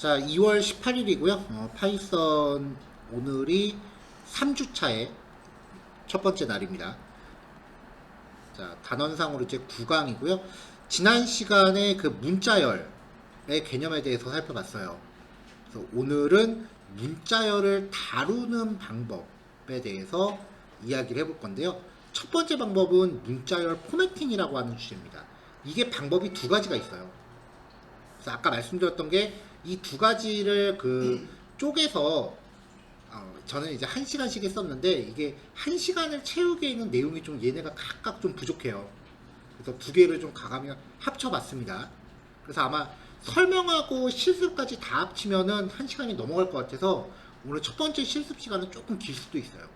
자, 2월 18일이고요. 파이썬 오늘이 3주차의 첫 번째 날입니다. 자, 단원상으로 이제 9강이고요. 지난 시간에 그 문자열의 개념에 대해서 살펴봤어요. 그래서 오늘은 문자열을 다루는 방법에 대해서 이야기를 해볼 건데요. 첫 번째 방법은 문자열 포매팅이라고 하는 주제입니다. 이게 방법이 두 가지가 있어요. 그래서 아까 말씀드렸던 게 이 두 가지를 쪼개서 저는 이제 1시간씩 했었는데 이게 1시간을 채우기에는 내용이 좀 얘네가 각각 좀 부족해요. 그래서 두 개를 좀 가감히 합쳐봤습니다. 그래서 아마 설명하고 실습까지 다 합치면은 1시간이 넘어갈 것 같아서 오늘 첫 번째 실습 시간은 조금 길 수도 있어요.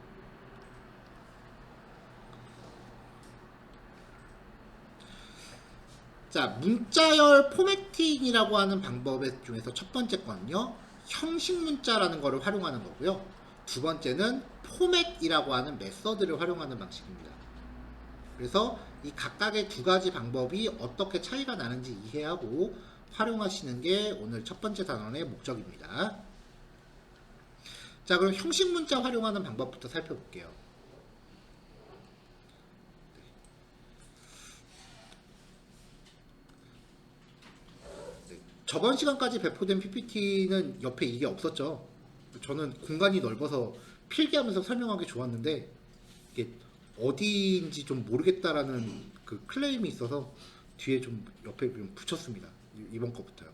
자, 문자열 포매팅이라고 하는 방법 중에서 첫 번째 거는요, 형식 문자라는 거를 활용하는 거고요. 두 번째는 포맷이라고 하는 메서드를 활용하는 방식입니다. 그래서 이 각각의 두 가지 방법이 어떻게 차이가 나는지 이해하고 활용하시는 게 오늘 첫 번째 단원의 목적입니다. 자, 그럼 형식 문자 활용하는 방법부터 살펴볼게요. 저번 시간까지 배포된 PPT는 옆에 이게 없었죠. 저는 공간이 넓어서 필기하면서 설명하기 좋았는데 이게 어디인지 좀 모르겠다라는 그 클레임이 있어서 뒤에 좀 옆에 좀 붙였습니다. 이번 거부터요.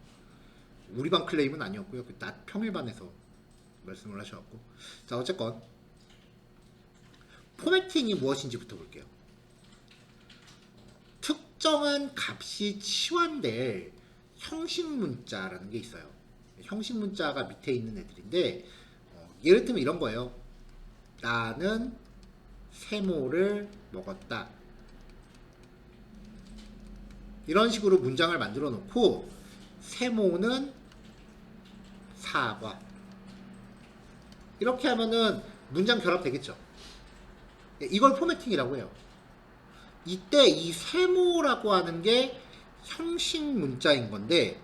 우리 반 클레임은 아니었고요. 낮 평일반에서 말씀을 하셔갖고. 자, 어쨌건 포매팅이 무엇인지부터 볼게요. 특정한 값이 치환될 형식 문자라는 게 있어요. 형식 문자가 밑에 있는 애들인데 예를 들면 이런 거예요. 나는 세모를 먹었다. 이런 식으로 문장을 만들어 놓고 세모는 사과. 이렇게 하면은 문장 결합 되겠죠. 이걸 포매팅이라고 해요. 이때 이 세모라고 하는 게 형식 문자인 건데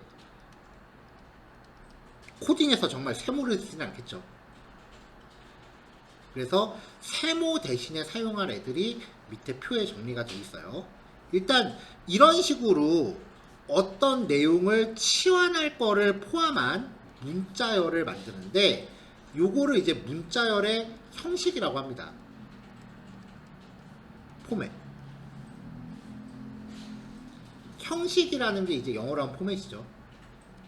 코딩에서 정말 세모를 쓰지는 않겠죠. 그래서 세모 대신에 사용할 애들이 밑에 표에 정리가 되어 있어요. 일단 이런 식으로 어떤 내용을 치환할 거를 포함한 문자열을 만드는데 요거를 이제 문자열의 형식이라고 합니다. 포맷. 형식이라는 게 이제 영어로 하면 포맷이죠.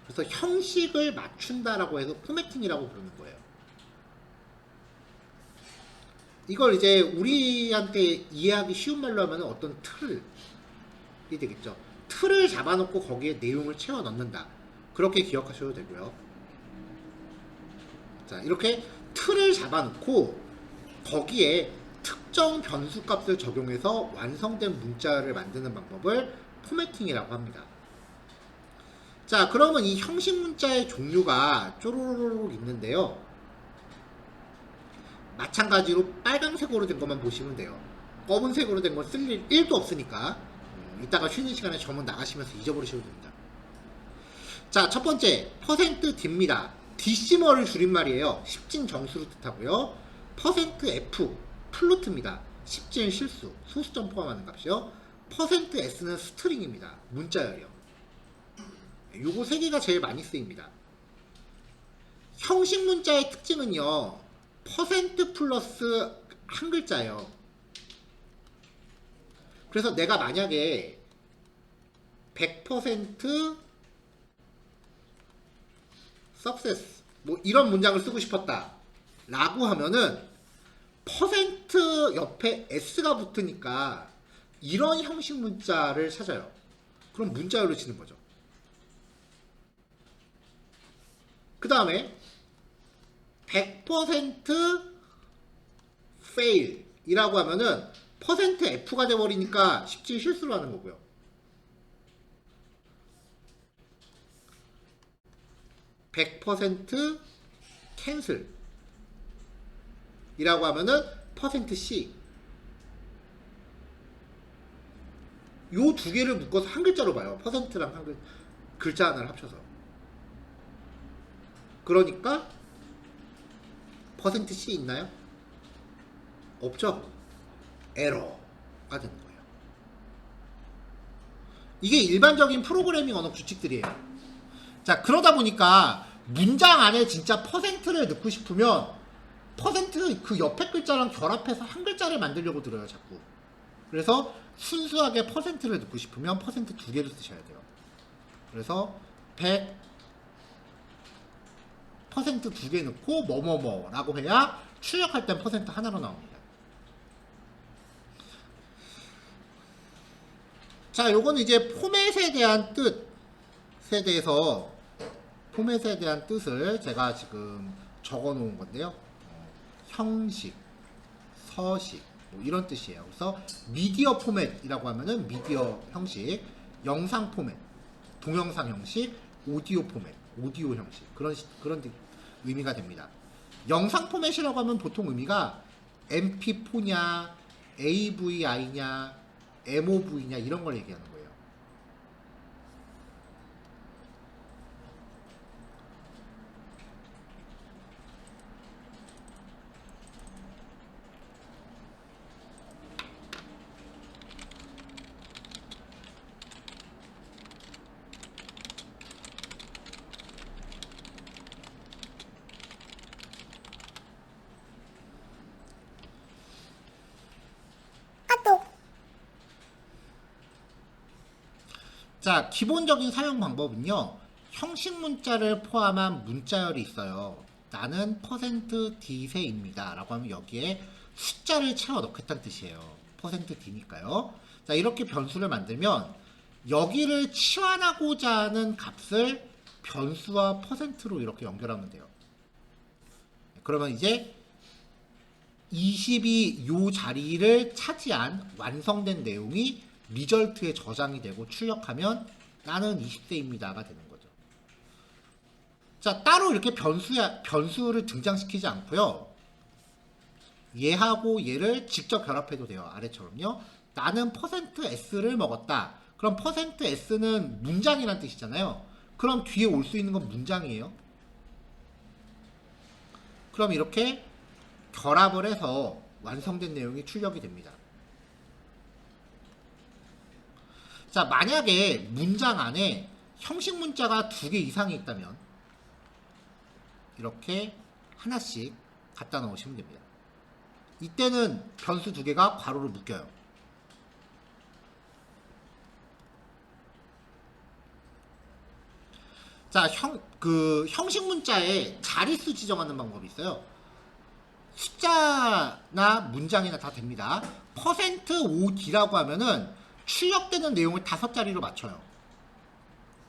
그래서 형식을 맞춘다라고 해서 포매팅이라고 부르는 거예요. 이걸 이제 우리한테 이해하기 쉬운 말로 하면 어떤 틀이 되겠죠. 틀을 잡아놓고 거기에 내용을 채워 넣는다. 그렇게 기억하셔도 되고요. 자, 이렇게 틀을 잡아놓고 거기에 특정 변수 값을 적용해서 완성된 문자를 만드는 방법을 포매팅이라고 합니다. 자, 그러면 이 형식 문자의 종류가 쪼로로록 있는데요. 마찬가지로 빨간색으로 된 것만 보시면 돼요. 검은색으로 된 건 쓸 일 1도 없으니까 이따가 쉬는 시간에 점은 나가시면서 잊어버리셔도 됩니다. 자, 첫 번째 %d입니다. 디시멀을 줄임말이에요. 10진 정수를 뜻하고요. %f 플루트입니다. 10진 실수, 소수점 포함하는 값이요. %s는 스트링입니다. 문자열이요. 요거 세 개가 제일 많이 쓰입니다. 형식 문자의 특징은요, 퍼센트 플러스 한 글자예요. 그래서 내가 만약에 100% success 뭐 이런 문장을 쓰고 싶었다 라고 하면은 퍼센트 옆에 s가 붙으니까 이런 형식 문자를 찾아요. 그럼 문자열로 치는 거죠. 그 다음에 100% fail 이라고 하면은 퍼센트 %f가 돼버리니까 쉽지 실수로 하는 거고요. 100% cancel 이라고 하면은 퍼센트 %c 요 두 개를 묶어서 한 글자로 봐요. 퍼센트랑 한 글자 하나를 합쳐서. 그러니까 퍼센트 C 있나요? 없죠? 에러가 되는 거예요. 이게 일반적인 프로그래밍 언어 규칙들이에요. 자, 그러다 보니까 문장 안에 진짜 퍼센트를 넣고 싶으면 퍼센트 그 옆에 글자랑 결합해서 한 글자를 만들려고 들어요, 자꾸. 그래서 순수하게 퍼센트를 넣고 싶으면 퍼센트 두 개를 쓰셔야 돼요. 그래서 100 퍼센트 두 개 넣고 뭐뭐뭐라고 해야 출력할 땐 퍼센트 하나로 나옵니다. 자, 요거는 이제 포맷에 대한 뜻에 대해서 포맷에 대한 뜻을 제가 지금 적어 놓은 건데요. 형식, 서식 뭐 이런 뜻이에요. 그래서 미디어 포맷이라고 하면은 미디어 형식, 영상 포맷, 동영상 형식, 오디오 포맷, 오디오 형식 그런 의미가 됩니다. 영상 포맷이라고 하면 보통 의미가 MP4냐, AVI냐, MOV냐 이런 걸 얘기하는 거예요. 자, 기본적인 사용 방법은요. 형식 문자를 포함한 문자열이 있어요. 나는 %d세입니다 라고 하면 여기에 숫자를 채워 넣겠다는 뜻이에요. %d니까요. 자, 이렇게 변수를 만들면 여기를 치환하고자 하는 값을 변수와 %로 이렇게 연결하면 돼요. 그러면 이제 20이 요 자리를 차지한 완성된 내용이 리절트에 저장이 되고 출력하면 나는 20세입니다가 되는 거죠. 자, 따로 이렇게 변수를 등장시키지 않고요. 얘하고 얘를 직접 결합해도 돼요. 아래처럼요. 나는 %s를 먹었다. 그럼 %s는 문장이란 뜻이잖아요. 그럼 뒤에 올 수 있는 건 문장이에요. 그럼 이렇게 결합을 해서 완성된 내용이 출력이 됩니다. 자, 만약에 문장 안에 형식 문자가 2개 이상이 있다면 이렇게 하나씩 갖다 넣으시면 됩니다. 이때는 변수 2개가 괄호로 묶여요. 자, 형식 문자에 자릿수 지정하는 방법이 있어요. 숫자나 문장이나 다 됩니다. %OD라고 하면은 출력되는 내용을 5자리로 맞춰요.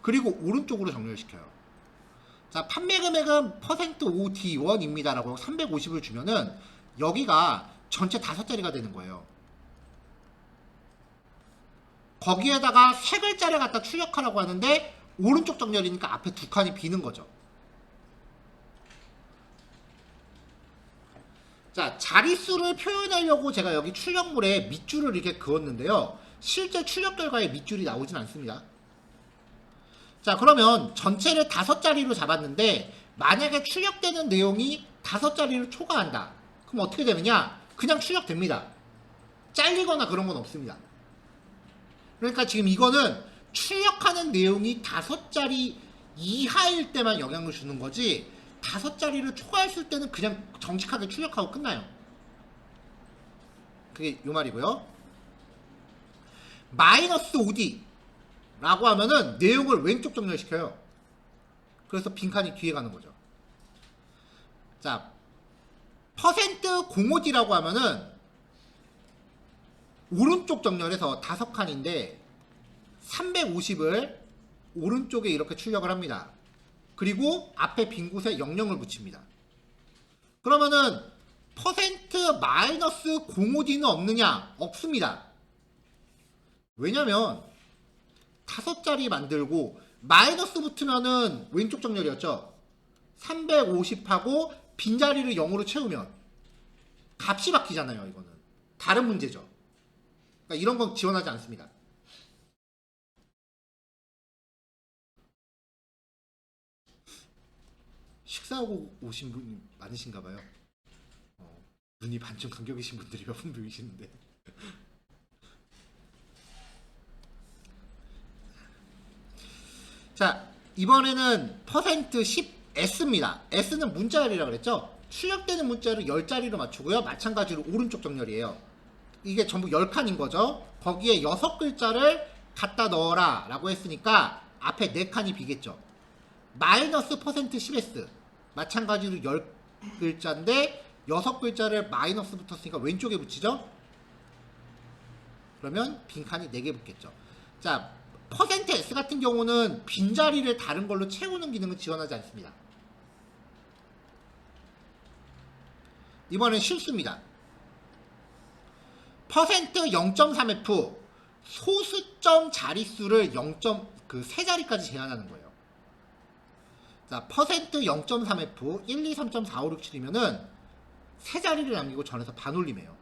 그리고 오른쪽으로 정렬시켜요. 자, 판매 금액은 %OD1입니다 라고 350을 주면은 여기가 전체 5자리가 되는 거예요. 거기에다가 3글자를 갖다 출력하라고 하는데 오른쪽 정렬이니까 앞에 2칸이 비는 거죠. 자, 자릿수를 표현하려고 제가 여기 출력물에 밑줄을 이렇게 그었는데요. 실제 출력 결과에 밑줄이 나오진 않습니다. 자, 그러면 전체를 5자리로 잡았는데 만약에 출력되는 내용이 5자리를 초과한다. 그럼 어떻게 되느냐? 그냥 출력됩니다. 잘리거나 그런 건 없습니다. 그러니까 지금 이거는 출력하는 내용이 5자리 이하일 때만 영향을 주는 거지 5자리를 초과했을 때는 그냥 정직하게 출력하고 끝나요. 그게 요 말이고요. -OD 라고 하면은 내용을 왼쪽 정렬시켜요. 그래서 빈칸이 뒤에 가는 거죠. 자, %05D라고 하면은 오른쪽 정렬해서 5칸인데 350을 오른쪽에 이렇게 출력을 합니다. 그리고 앞에 빈 곳에 00을 붙입니다. 그러면은 %-05D는 없느냐? 없습니다. 왜냐면 5자리 만들고 마이너스 붙으면은 왼쪽 정렬이었죠. 350하고 빈자리를 0으로 채우면 값이 바뀌잖아요. 이거는 다른 문제죠. 그러니까 이런 건 지원하지 않습니다. 식사하고 오신 분이 많으신가 봐요. 눈이 반쯤 감겨 계신 분들이 몇 분 보이시는데. 자, 이번에는 퍼센트 10S입니다. S는 문자열이라고 그랬죠? 출력되는 문자를 10자리로 맞추고요. 마찬가지로 오른쪽 정렬이에요. 이게 전부 10칸인 거죠. 거기에 6글자를 갖다 넣어라 라고 했으니까 앞에 4칸이 비겠죠. 마이너스 퍼센트 10S 마찬가지로 10글자인데 6글자를 마이너스 붙었으니까 왼쪽에 붙이죠. 그러면 빈칸이 4개 붙겠죠. 자, 퍼센트 S 같은 경우는 빈자리를 다른 걸로 채우는 기능을 지원하지 않습니다. 이번엔 실수입니다. 퍼센트 0.3F 소수점 자릿수를 3자리까지 제한하는 거예요. 자, 퍼센트 0.3F 1, 2, 3, 4, 5, 6, 7이면은 3자리를 남기고 전에서 반올림해요.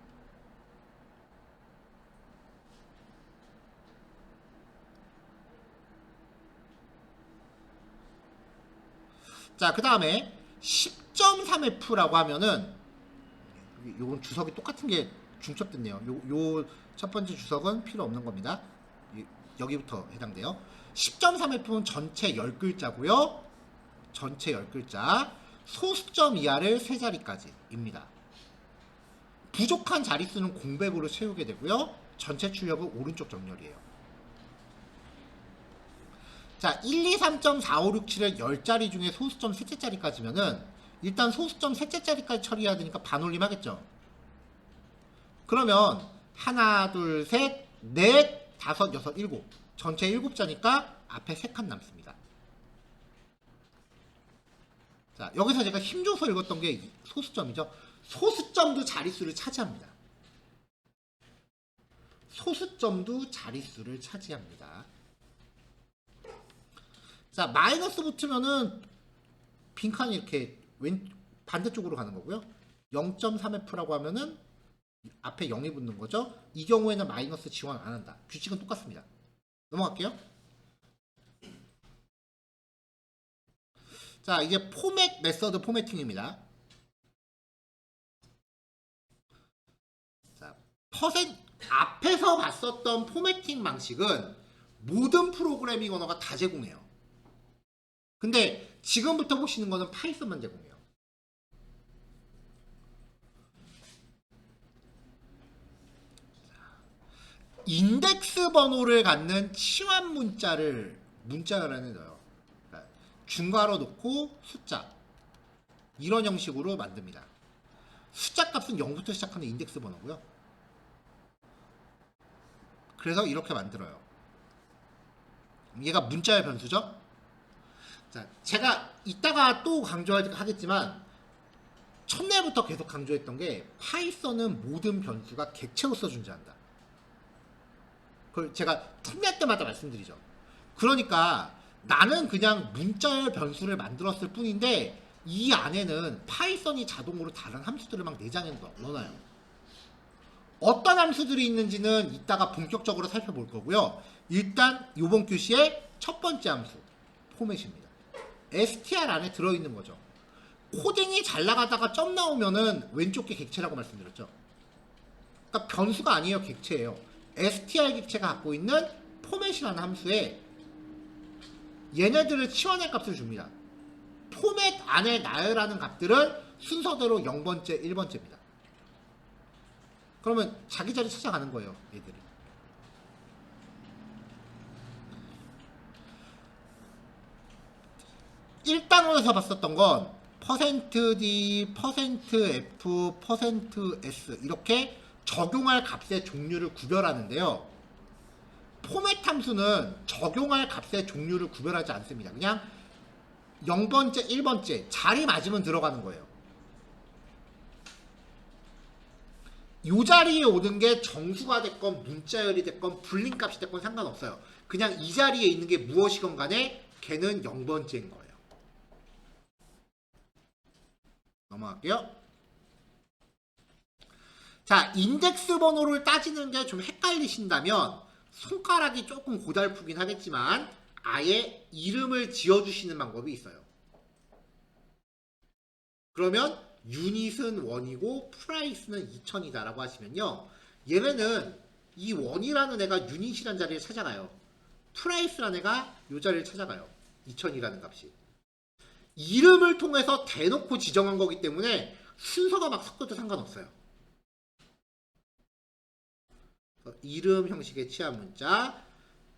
자, 그 다음에 10.3F라고 하면은 요건 주석이 똑같은 게 중첩됐네요. 요 첫 번째 주석은 필요 없는 겁니다. 여기부터 해당돼요. 10.3F는 전체 10글자고요. 전체 10글자. 소수점 이하를 3자리까지입니다. 부족한 자릿수는 공백으로 채우게 되고요. 전체 출력은 오른쪽 정렬이에요. 자, 1, 2, 3.4, 5, 6, 7을 10자리 중에 소수점 셋째 자리까지면은 일단 소수점 셋째 자리까지 처리해야 되니까 반올림 하겠죠. 그러면 하나, 둘, 셋, 넷, 다섯, 여섯, 일곱. 전체 7자니까 앞에 3칸 남습니다. 자, 여기서 제가 힘줘서 읽었던 게 소수점이죠. 소수점도 자릿수를 차지합니다. 소수점도 자릿수를 차지합니다. 자, 마이너스 붙으면은 빈칸이 이렇게 반대쪽으로 가는 거고요. 0.3F라고 하면은 앞에 0이 붙는 거죠. 이 경우에는 마이너스 지원 안 한다. 규칙은 똑같습니다. 넘어갈게요. 자, 이제 포맷 메서드 포매팅입니다. 자, 앞에서 봤었던 포매팅 방식은 모든 프로그래밍 언어가 다 제공해요. 근데 지금부터 보시는 거는 파이썬만 제공해요. 인덱스 번호를 갖는 치환 문자를 문자열 안에 넣어요. 그러니까 중괄호 놓고 숫자 이런 형식으로 만듭니다. 숫자 값은 0부터 시작하는 인덱스 번호고요. 그래서 이렇게 만들어요. 얘가 문자열 변수죠. 자, 제가 이따가 또 강조하겠지만 첫날부터 계속 강조했던 게 파이썬은 모든 변수가 객체로서 존재한다. 그걸 제가 첫날 때마다 말씀드리죠. 그러니까 나는 그냥 문자열 변수를 만들었을 뿐인데 이 안에는 파이썬이 자동으로 다른 함수들을 막 내장해 넣어놔요. 어떤 함수들이 있는지는 이따가 본격적으로 살펴볼 거고요. 일단 이번 교시의 첫 번째 함수 포맷입니다. str 안에 들어있는 거죠. 코딩이 잘 나가다가 점 나오면은 왼쪽 게 객체라고 말씀드렸죠. 그러니까 변수가 아니에요. 객체예요. str 객체가 갖고 있는 포맷이라는 함수에 얘네들을 치환할 값을 줍니다. 포맷 안에 나열하는 값들은 순서대로 0번째, 1번째입니다. 그러면 자기 자리 찾아가는 거예요. 얘들이. 1단원에서 봤었던 건 %d, %f, %s 이렇게 적용할 값의 종류를 구별하는데요. 포맷 함수는 적용할 값의 종류를 구별하지 않습니다. 그냥 0번째, 1번째 자리 맞으면 들어가는 거예요. 이 자리에 오는 게 정수가 됐건 문자열이 됐건 불린 값이 됐건 상관없어요. 그냥 이 자리에 있는 게 무엇이건 간에 걔는 0번째인 거예요. 넘어갈게요. 자, 인덱스 번호를 따지는 게 좀 헷갈리신다면 손가락이 조금 고달프긴 하겠지만 아예 이름을 지어주시는 방법이 있어요. 그러면 유닛은 1이고 프라이스는 2000이다 라고 하시면요, 얘네는 이 1이라는 애가 유닛이라는 자리를 찾아가요. 프라이스라는 애가 이 자리를 찾아가요. 2000이라는 값이. 이름을 통해서 대놓고 지정한 거기 때문에 순서가 막 섞어도 상관없어요. 이름 형식의 취합 문자.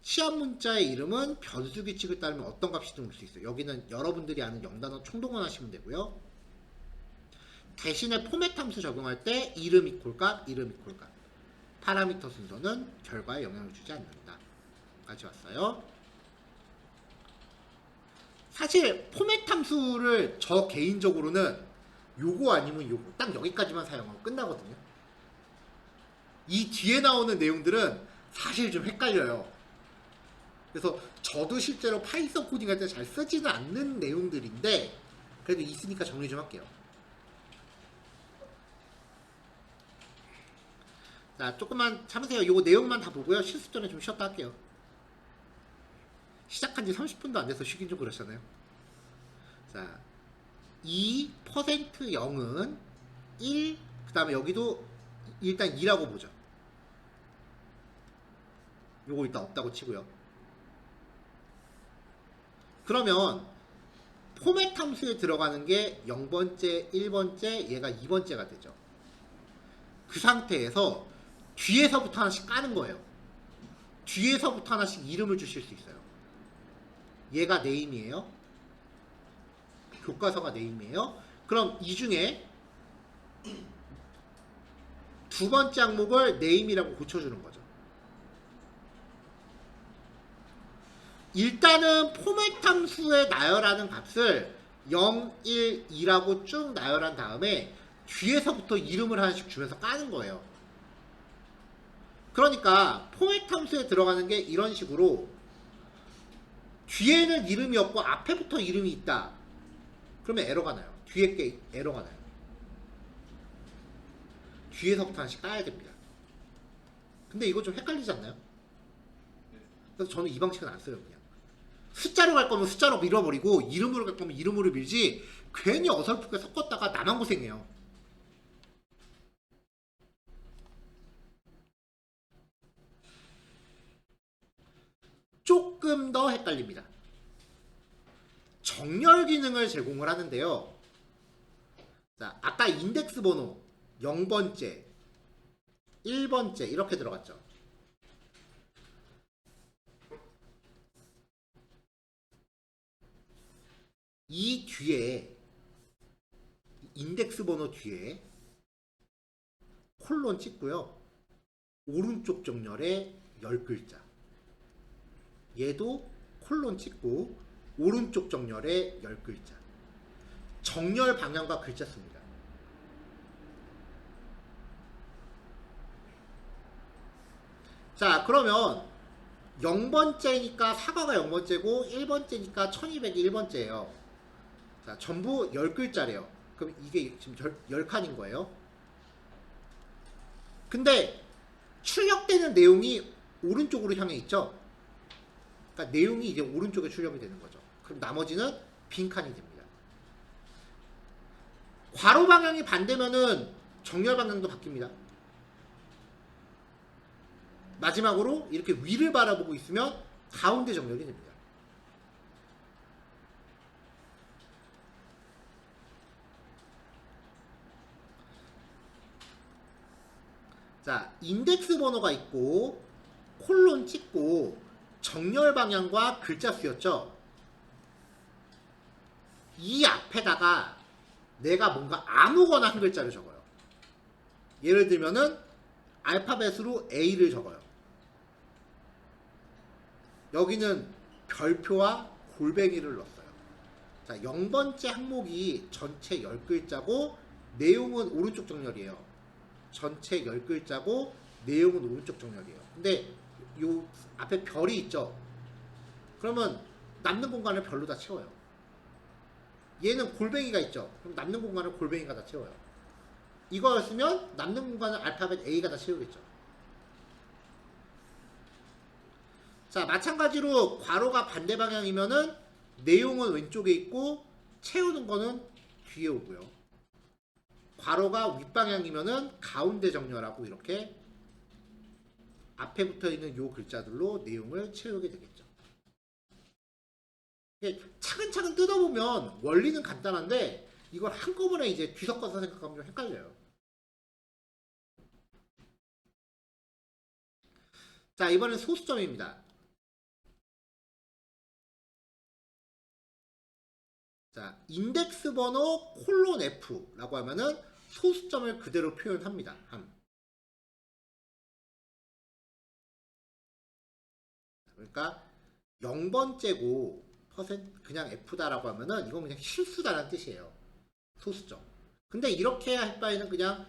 취합 문자의 이름은 변수 규칙을 따르면 어떤 값이든 올 수 있어요. 여기는 여러분들이 아는 영단어 총동원 하시면 되고요. 대신에 포맷 함수 적용할 때 이름 이퀄 값, 이름 이퀄 값. 파라미터 순서는 결과에 영향을 주지 않는다. 까지 왔어요. 사실 포맷 함수를 저 개인적으로는 요거 아니면 요거 딱 여기까지만 사용하고 끝나거든요. 이 뒤에 나오는 내용들은 사실 좀 헷갈려요. 그래서 저도 실제로 파이썬 코딩할 때 잘 쓰지는 않는 내용들인데 그래도 있으니까 정리 좀 할게요. 자, 조금만 참으세요. 요거 내용만 다 보고요. 실습 전에 좀 쉬었다 할게요. 시작한 지 30분도 안 돼서 쉬긴 좀 그렇잖아요. 자, 2% 0은 1, 그 다음에 여기도 일단 2라고 보죠. 요거 일단 없다고 치고요. 그러면 포맷 함수에 들어가는 게 0번째, 1번째, 얘가 2번째가 되죠. 그 상태에서 뒤에서부터 하나씩 까는 거예요. 뒤에서부터 하나씩 이름을 주실 수 있어요. 얘가 네임이에요. 교과서가 네임이에요. 그럼 이 중에 두 번째 항목을 네임이라고 고쳐주는 거죠. 일단은 포맷 함수에 나열하는 값을 0, 1, 2라고 쭉 나열한 다음에 뒤에서부터 이름을 하나씩 주면서 까는 거예요. 그러니까 포맷 함수에 들어가는 게 이런 식으로 뒤에는 이름이 없고 앞에부터 이름이 있다. 그러면 에러가 나요. 뒤에 게 에러가 나요. 뒤에서부터 하나씩 까야 됩니다. 근데 이거 좀 헷갈리지 않나요? 그래서 저는 이 방식은 안 써요. 그냥 숫자로 갈 거면 숫자로 밀어버리고 이름으로 갈 거면 이름으로 밀지 괜히 어설프게 섞었다가 나만 고생해요. 조금 더 헷갈립니다. 정렬 기능을 제공을 하는데요. 자, 아까 인덱스 번호 0번째, 1번째 이렇게 들어갔죠. 이 뒤에 인덱스 번호 뒤에 콜론 찍고요. 오른쪽 정렬에 10글자. 얘도 콜론 찍고 오른쪽 정렬에 10글자. 정렬 방향과 글자 씁니다. 자, 그러면 0번째니까 사과가 0번째고 1번째니까 1200이 1번째예요. 자, 전부 10글자래요. 그럼 이게 지금 10칸인 거예요. 근데 출력되는 내용이 오른쪽으로 향해 있죠. 그러니까 내용이 이제 오른쪽에 출력이 되는 거죠. 그럼 나머지는 빈칸이 됩니다. 괄호 방향이 반대면은 정렬 방향도 바뀝니다. 마지막으로 이렇게 위를 바라보고 있으면 가운데 정렬이 됩니다. 자, 인덱스 번호가 있고 콜론 찍고 정렬 방향과 글자 수였죠. 이 앞에다가 내가 뭔가 아무거나 한 글자를 적어요. 예를 들면은 알파벳으로 A를 적어요. 여기는 별표와 골뱅이를 넣었어요. 자, 0번째 항목이 전체 10글자고 내용은 오른쪽 정렬이에요. 전체 10글자고 내용은 오른쪽 정렬이에요. 근데 요 앞에 별이 있죠. 그러면 남는 공간을 별로 다 채워요. 얘는 골뱅이가 있죠. 그럼 남는 공간을 골뱅이가 다 채워요. 이거였으면 남는 공간을 알파벳 A가 다 채우겠죠. 자, 마찬가지로 괄호가 반대 방향이면은 내용은 왼쪽에 있고 채우는 거는 뒤에 오고요. 괄호가 윗방향이면은 가운데 정렬하고 이렇게 앞에 붙어있는 요 글자들로 내용을 채우게 되겠죠. 차근차근 뜯어보면 원리는 간단한데 이걸 한꺼번에 이제 뒤섞어서 생각하면 좀 헷갈려요. 자, 이번엔 소수점입니다. 자, 인덱스 번호 콜론 F라고 하면은 소수점을 그대로 표현합니다. 그러니까 0번째고 그냥 F다라고 하면은 이건 그냥 실수다라는 뜻이에요. 소수점. 근데 이렇게 할 바에는 그냥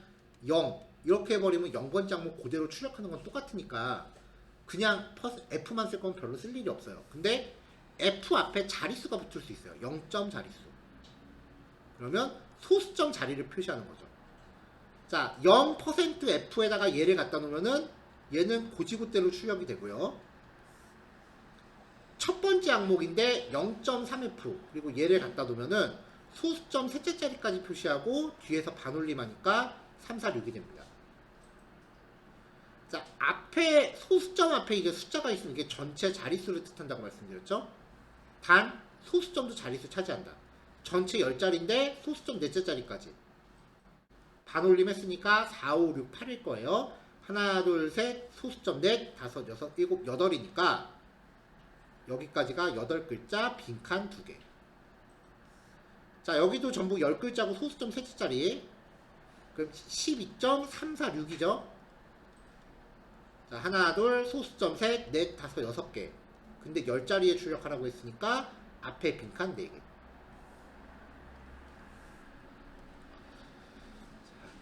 0 이렇게 해버리면 0번째 항목 그대로 출력하는 건 똑같으니까 그냥 F만 쓸 거면 별로 쓸 일이 없어요. 근데 F 앞에 자릿수가 붙을 수 있어요. 0점 자릿수. 그러면 소수점 자리를 표시하는 거죠. 자, 0% F에다가 얘를 갖다 놓으면은 얘는 고지고대로 출력이 되고요. 첫 번째 항목인데 0.3F 그리고 얘를 갖다 놓으면은 소수점 셋째 자리까지 표시하고 뒤에서 반올림하니까 3, 4, 6이 됩니다. 자, 앞에 소수점 앞에 이제 숫자가 있으면 이게 전체 자릿수를 뜻한다고 말씀드렸죠. 단 소수점도 자릿수 차지한다. 전체 10자리인데 소수점 넷째 자리까지 반올림 했으니까 4, 5, 6, 8일 거예요. 하나, 둘, 셋, 소수점 넷, 다섯, 여섯, 일곱, 여덟이니까 여기까지가 8글자, 빈칸 2개. 자, 여기도 전부 10글자고 소수점 셋째 자리. 그럼 12.346이죠. 자, 하나, 둘, 소수점 셋, 넷, 다섯, 6개. 근데 10자리에 출력하라고 했으니까 앞에 빈칸 4개.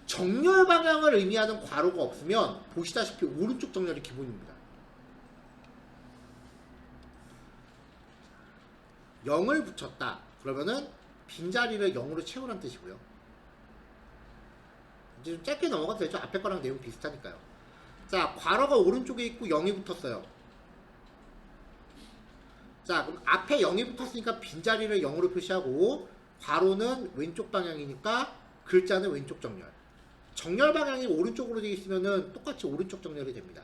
정렬 방향을 의미하는 괄호가 없으면 보시다시피 오른쪽 정렬이 기본입니다. 0을 붙였다. 그러면은 빈자리를 0으로 채우라는 뜻이고요. 이제 좀 짧게 넘어가도 되죠. 앞에 거랑 내용 비슷하니까요. 자, 괄호가 오른쪽에 있고 0이 붙었어요. 자, 그럼 앞에 0이 붙었으니까 빈자리를 0으로 표시하고 괄호는 왼쪽 방향이니까 글자는 왼쪽 정렬. 정렬 방향이 오른쪽으로 되어 있으면은 똑같이 오른쪽 정렬이 됩니다.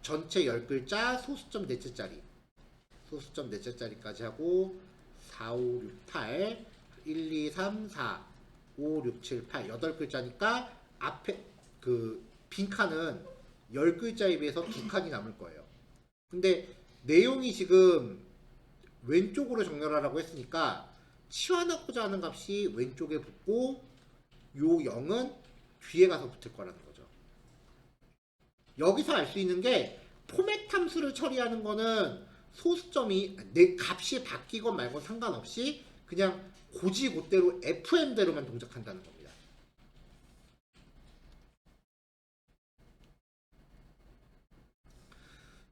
전체 10글자 소수점 넷째 자리. 소수점 넷째 자리까지 하고 4, 5, 6, 8 1, 2, 3, 4 5, 6, 7, 8 8글자니까 앞에 그 빈칸은 10글자에 비해서 2칸이 남을 거예요. 근데 내용이 지금 왼쪽으로 정렬하라고 했으니까 치환하고자 하는 값이 왼쪽에 붙고 요 0은 뒤에 가서 붙을 거라는 거죠. 여기서 알 수 있는 게 포맷 함수를 처리하는 거는 소수점이 내 값이 바뀌건 말건 상관없이 그냥 고지고대로 FM대로만 동작한다는 겁니다.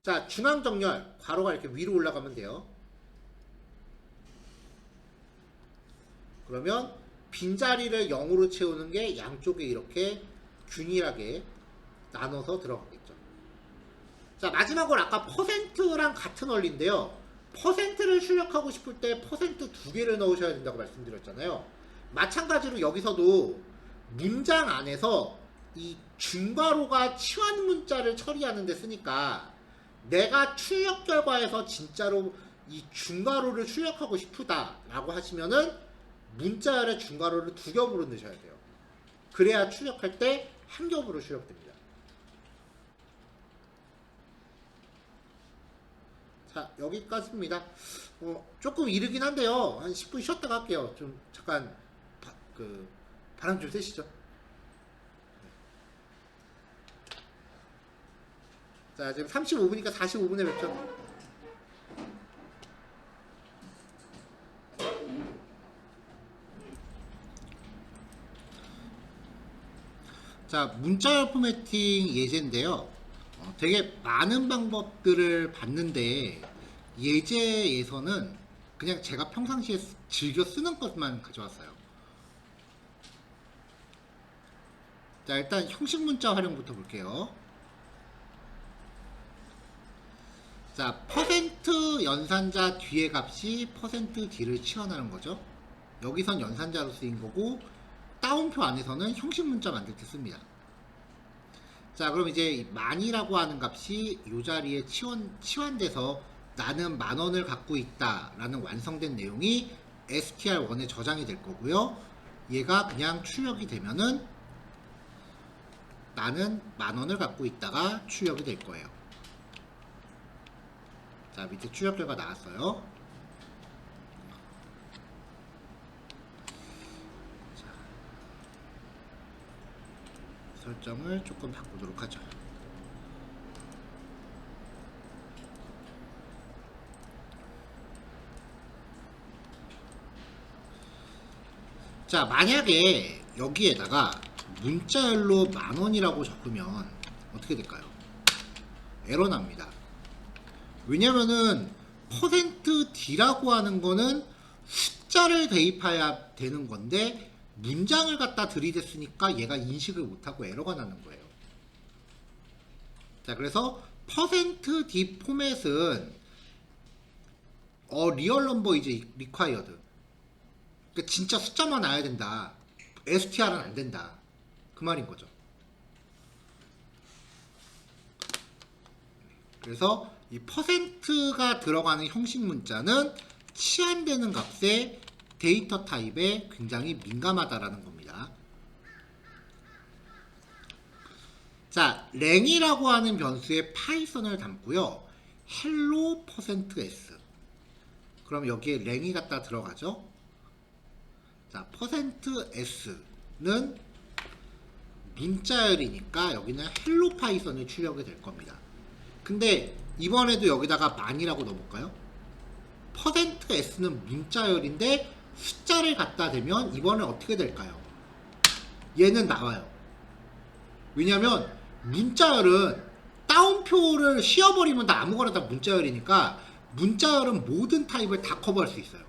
자, 중앙정렬 괄호가 이렇게 위로 올라가면 돼요. 그러면 빈자리를 0으로 채우는 게 양쪽에 이렇게 균일하게 나눠서 들어가겠죠. 자, 마지막으로 아까 퍼센트랑 같은 원리인데요. 퍼센트를 출력하고 싶을 때 퍼센트 2개를 넣으셔야 된다고 말씀드렸잖아요. 마찬가지로 여기서도 문장 안에서 이 중괄호가 치환 문자를 처리하는 데 쓰니까 내가 출력 결과에서 진짜로 이 중괄호를 출력하고 싶다라고 하시면은 문자 아래 중괄호를 2겹으로 넣으셔야 돼요. 그래야 출력할 때 1겹으로 출력됩니다. 자, 여기까지입니다. 조금 이르긴 한데요. 한 10분 쉬었다가 할게요. 좀 잠깐 바람 좀 쐬시죠. 자, 지금 35분이니까 45분에 뵙죠. 자, 문자 포매팅 예제인데요. 되게 많은 방법들을 봤는데 예제에서는 그냥 제가 평상시에 즐겨 쓰는 것만 가져왔어요. 자, 일단 형식 문자 활용부터 볼게요. 자, 퍼센트 연산자 뒤의 값이 퍼센트 D를 치환하는 거죠. 여기선 연산자로 쓰인 거고, 따옴표 안에서는 형식 문자 만들 때 씁니다. 자, 그럼 이제 만이라고 하는 값이 이 자리에 치환돼서 나는 10,000원을 갖고 있다 라는 완성된 내용이 str1에 저장이 될 거고요. 얘가 그냥 출력이 되면은 나는 10,000원을 갖고 있다가 출력이 될 거예요. 자, 밑에 출력 결과 나왔어요. 자, 설정을 조금 바꾸도록 하죠. 자, 만약에 여기에다가 문자열로 10,000원이라고 적으면 어떻게 될까요? 에러 납니다. 왜냐면은 퍼센트 D라고 하는 거는 숫자를 대입해야 되는 건데 문장을 갖다 들이댔으니까 얘가 인식을 못하고 에러가 나는 거예요. 자, 그래서 퍼센트 D 포맷은 리얼 넘버 이제 리콰이어드, 그러니까 진짜 숫자만 나야 된다, str은 안 된다, 그 말인 거죠. 그래서 이 퍼센트가 들어가는 형식 문자는 치환되는 값의 데이터 타입에 굉장히 민감하다라는 겁니다. 자, 랭이라고 하는 변수에 파이썬을 담고요. hello %s. 그럼 여기에 랭이 갖다 들어가죠. 자, %s는 문자열이니까 여기는 hello 파이썬이 출력이 될 겁니다. 근데 이번에도 여기다가 만이라고 넣어볼까요? %s는 문자열인데 숫자를 갖다 대면 이번에 어떻게 될까요? 얘는 나와요. 왜냐면 문자열은 따옴표를 씌워버리면 다 아무거나 다 문자열이니까 문자열은 모든 타입을 다 커버할 수 있어요.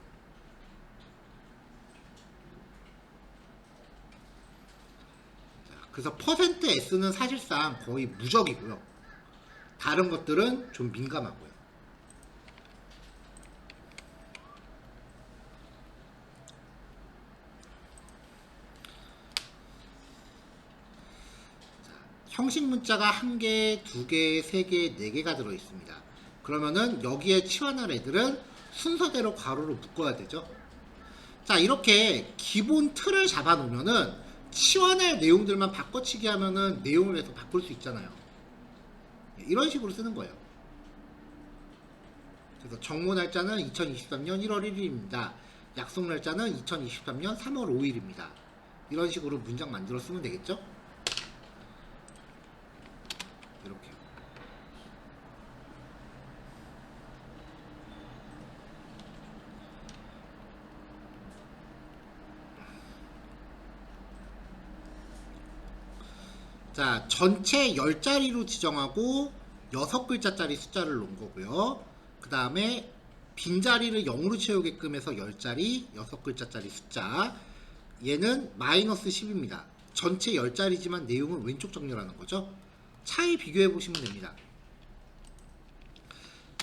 자, 그래서 %s는 사실상 거의 무적이고요. 다른 것들은 좀 민감하고요. 자, 형식 문자가 1개, 2개, 3개, 4개가 들어있습니다. 그러면은 여기에 치환할 애들은 순서대로 괄호로 묶어야 되죠. 자, 이렇게 기본 틀을 잡아 놓으면은 치환할 내용들만 바꿔치기 하면은 내용을 해서 바꿀 수 있잖아요. 이런 식으로 쓰는 거예요. 그래서 정모 날짜는 2023년 1월 1일입니다. 약속 날짜는 2023년 3월 5일입니다. 이런 식으로 문장 만들어 쓰면 되겠죠? 이렇게. 자, 전체 10자리로 지정하고 6글자짜리 숫자를 놓은 거고요. 그 다음에 빈자리를 0으로 채우게끔 해서 10자리 6글자짜리 숫자, 얘는 마이너스 10입니다. 전체 10자리지만 내용은 왼쪽 정렬하는 거죠. 차이 비교해 보시면 됩니다.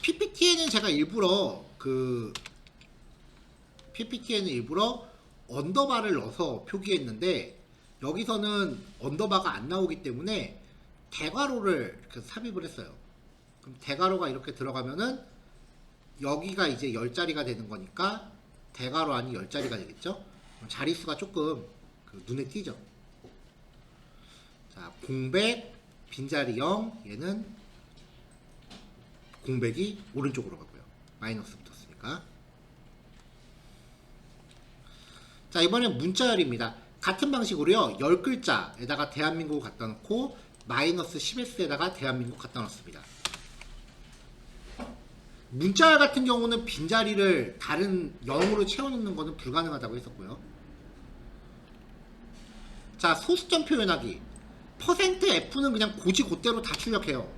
PPT에는 제가 일부러 언더바를 넣어서 표기했는데 여기서는 언더바가 안 나오기 때문에 대괄호를 이렇게 삽입을 했어요. 그럼 대괄호가 이렇게 들어가면은 여기가 이제 10자리가 되는 거니까 대괄호 안이 10자리가 되겠죠. 자릿수가 조금 눈에 띄죠. 자, 공백, 빈자리 0, 얘는 공백이 오른쪽으로 가고요. 마이너스 붙었으니까. 자, 이번엔 문자열입니다. 같은 방식으로요, 10글자에다가 대한민국 갖다 놓고 마이너스 10s에다가 대한민국 갖다 놓습니다. 문자열 같은 경우는 빈자리를 다른 0으로 채워넣는 것은 불가능하다고 했었고요. 자, 소수점 표현하기. %f는 그냥 고지곧대로 다 출력해요.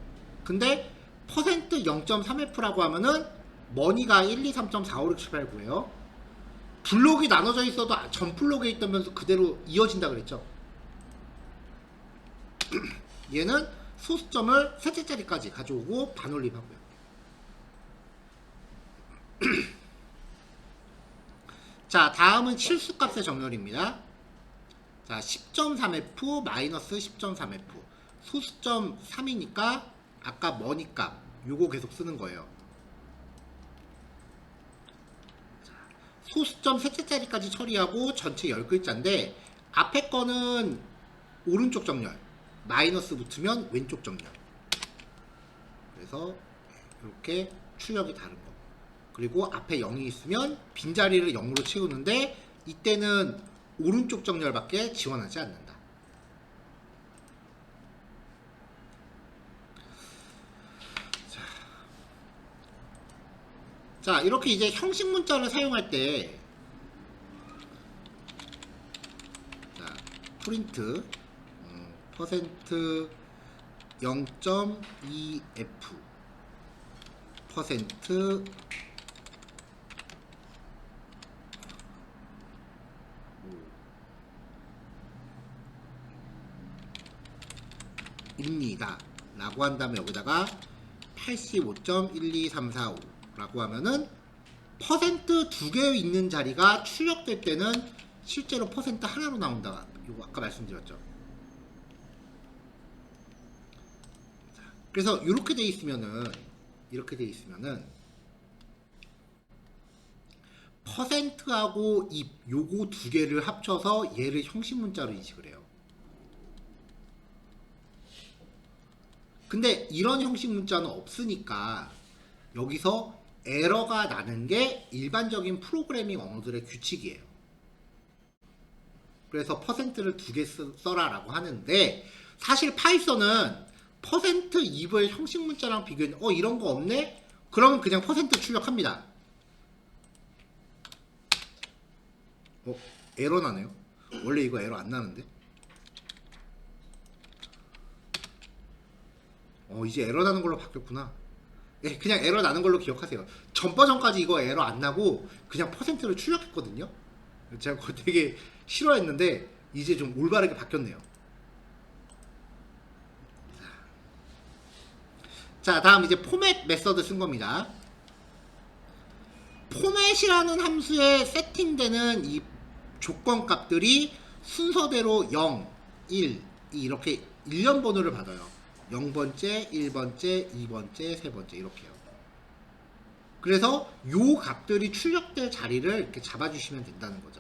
근데 %0.3f라고 하면은 머니가 1, 2, 3, 4, 5, 6, 7, 8, 9예요. 블록이 나눠져 있어도 전 블록에 있다면서 그대로 이어진다 그랬죠. 얘는 소수점을 셋째 자리까지 가져오고 반올림하고요. 자, 다음은 실수값의 정렬입니다. 자, 10.3f 마이너스 10.3f. 소수점 3이니까 아까 머니값 요거 계속 쓰는 거예요. 소수점 셋째 자리까지 처리하고 전체 10글자인데 앞에 거는 오른쪽 정렬, 마이너스 붙으면 왼쪽 정렬. 그래서 이렇게 출력이 다른 거. 그리고 앞에 0이 있으면 빈자리를 0으로 채우는데 이때는 오른쪽 정렬밖에 지원하지 않는다. 자, 이렇게 이제 형식 문자를 사용할 때, 자, 프린트 퍼센트 0.2f 퍼센트 입니다 라고 한 다음에 여기다가 85.12345 라고 하면은 퍼센트 두 개 있는 자리가 출력될 때는 실제로 퍼센트 하나로 나온다. 이거 아까 말씀드렸죠. 그래서 이렇게 돼 있으면은 퍼센트하고 이 요거 두 개를 합쳐서 얘를 형식 문자로 인식을 해요. 근데 이런 형식 문자는 없으니까 여기서 에러가 나는 게 일반적인 프로그래밍 언어들의 규칙이에요. 그래서 퍼센트를 두 개 써라 라고 하는데 사실 파이썬은 퍼센트 입을 형식 문자랑 비교해 이런 거 없네? 그러면 그냥 퍼센트 출력합니다. 에러 나네요. 원래 이거 에러 안 나는데. 이제 에러 나는 걸로 바뀌었구나. 예, 그냥 에러 나는 걸로 기억하세요. 전 버전까지 이거 에러 안 나고 그냥 퍼센트를 출력했거든요. 제가 그거 되게 싫어했는데 이제 좀 올바르게 바뀌었네요. 자, 다음 이제 포맷 메서드 쓴 겁니다. 포맷이라는 함수에 세팅되는 이 조건 값들이 순서대로 0, 1, 2 이렇게 1년 번호를 받아요. 0번째, 1번째, 2번째, 3번째 이렇게요. 그래서 요 값들이 출력될 자리를 이렇게 잡아주시면 된다는 거죠.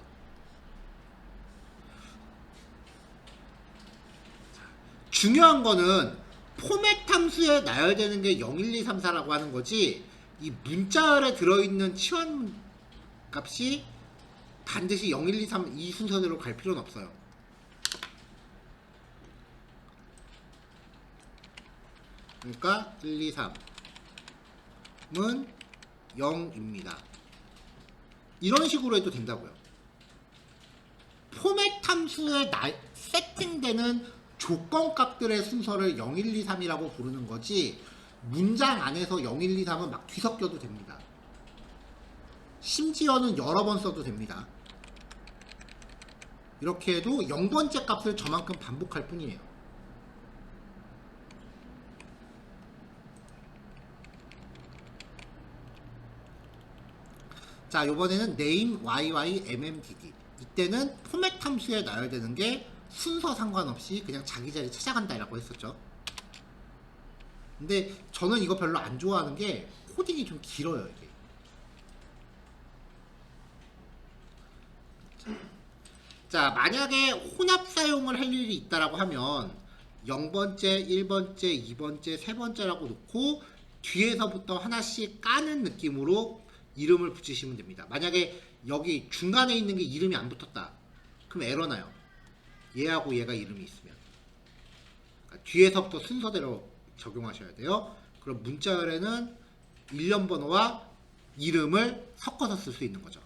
중요한 거는 포맷 함수에 나열되는 게 0, 1, 2, 3, 4라고 하는 거지 이 문자열에 들어있는 치환 값이 반드시 0, 1, 2, 3 이 순서대로 갈 필요는 없어요. 그러니까 1, 2, 3은 0입니다. 이런 식으로 해도 된다고요. 포맷 함수에 세팅되는 조건값들의 순서를 0, 1, 2, 3이라고 부르는 거지 문장 안에서 0, 1, 2, 3은 막 뒤섞여도 됩니다. 심지어는 여러 번 써도 됩니다. 이렇게 해도 0번째 값을 저만큼 반복할 뿐이에요. 자, 요번에는 name yymmdd 이때는 포맷 함수에 나열되는 게 순서 상관없이 그냥 자기 자리 찾아간다 라고 했었죠. 근데 저는 이거 별로 안 좋아하는 게 코딩이 좀 길어요 이게. 자, 만약에 혼합 사용을 할 일이 있다라고 하면 0번째, 1번째, 2번째, 3번째라고 놓고 뒤에서부터 하나씩 까는 느낌으로 이름을 붙이시면 됩니다. 만약에 여기 중간에 있는 게 이름이 안 붙었다. 그럼 에러 나요. 얘하고 얘가 이름이 있으면. 그러니까 뒤에서부터 순서대로 적용하셔야 돼요. 그럼 문자열에는 일련 번호와 이름을 섞어서 쓸 수 있는 거죠.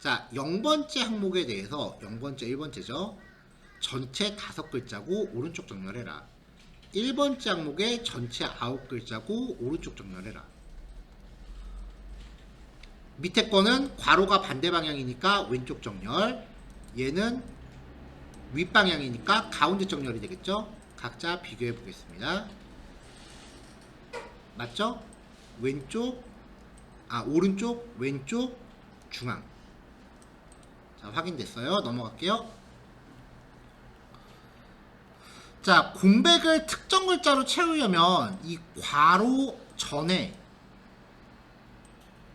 자, 0번째 항목에 대해서 0번째, 1번째죠. 전체 5글자고 오른쪽 정렬해라. 1번째 항목에 전체 9글자고 오른쪽 정렬해라. 밑에 거는 괄호가 반대 방향이니까 왼쪽 정렬. 얘는 윗방향이니까 가운데 정렬이 되겠죠? 각자 비교해 보겠습니다. 맞죠? 왼쪽, 오른쪽, 왼쪽, 중앙. 자, 확인됐어요. 넘어갈게요. 자, 공백을 특정 글자로 채우려면 이 괄호 전에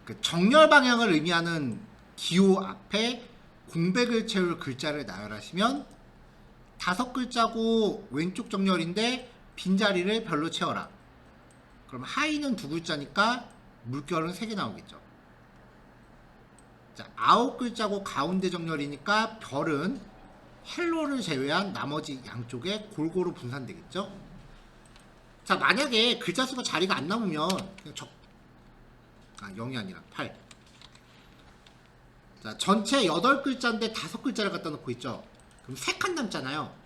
그 정렬 방향을 의미하는 기호 앞에 공백을 채울 글자를 나열하시면 5글자고 왼쪽 정렬인데 빈자리를 별로 채워라. 그럼 하이는 2글자니까 물결은 3개 나오겠죠. 자, 9글자고 가운데 정렬이니까 별은 헬로를 제외한 나머지 양쪽에 골고루 분산되겠죠. 자, 만약에 글자 수가 자리가 안 남으면 그냥 0이 아니라 8. 자, 전체 8글자인데 5글자를 갖다 놓고 있죠. 그럼 3칸 남잖아요.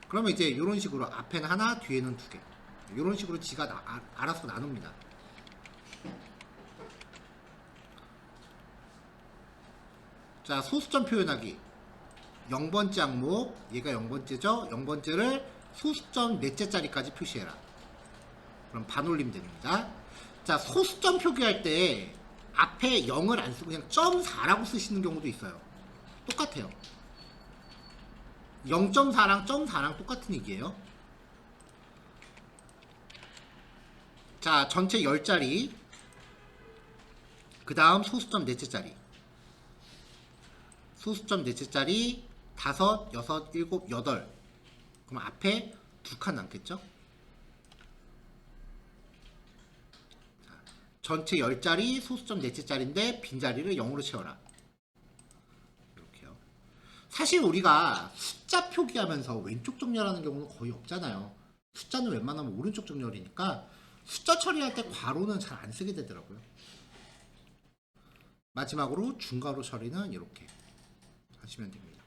그러면 이제 이런 식으로 앞에는 하나, 뒤에는 2개. 이런 식으로 지가 알아서 나눕니다. 자, 소수점 표현하기. 0번째 항목, 얘가 0번째죠? 0번째를 소수점 넷째 자리까지 표시해라. 그럼 반올림 됩니다. 자, 소수점 표기할 때 앞에 0을 안 쓰고 그냥 0.4라고 쓰시는 경우도 있어요. 똑같아요. 0.4랑 0.4랑 똑같은 얘기예요. 자, 전체 10자리. 그 다음 소수점 넷째 자리. 소수점 넷째 자리 5, 6, 7, 8. 그럼 앞에 2칸 남겠죠? 자, 전체 10자리 소수점 넷째 자리인데 빈자리를 0으로 채워라. 이렇게요. 사실 우리가 숫자 표기하면서 왼쪽 정렬하는 경우는 거의 없잖아요. 숫자는 웬만하면 오른쪽 정렬이니까 숫자 처리할 때 괄호는 잘 안 쓰게 되더라고요. 마지막으로 중괄호 처리는 이렇게 하시면 됩니다.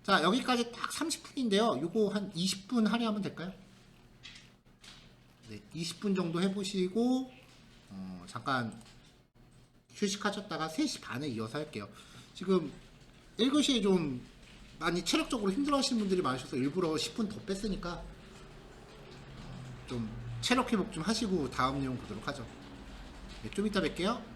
자, 여기까지 딱 30분인데요. 요거 한 20분 할애하면 될까요? 네, 20분 정도 해보시고 잠깐 휴식하셨다가 3시 반에 이어서 할게요. 지금 1교시에 좀 많이 체력적으로 힘들어 하시는 분들이 많으셔서 일부러 10분 더 뺐으니까 좀 체력 회복 좀 하시고 다음 내용 보도록 하죠. 네, 좀 이따 뵐게요.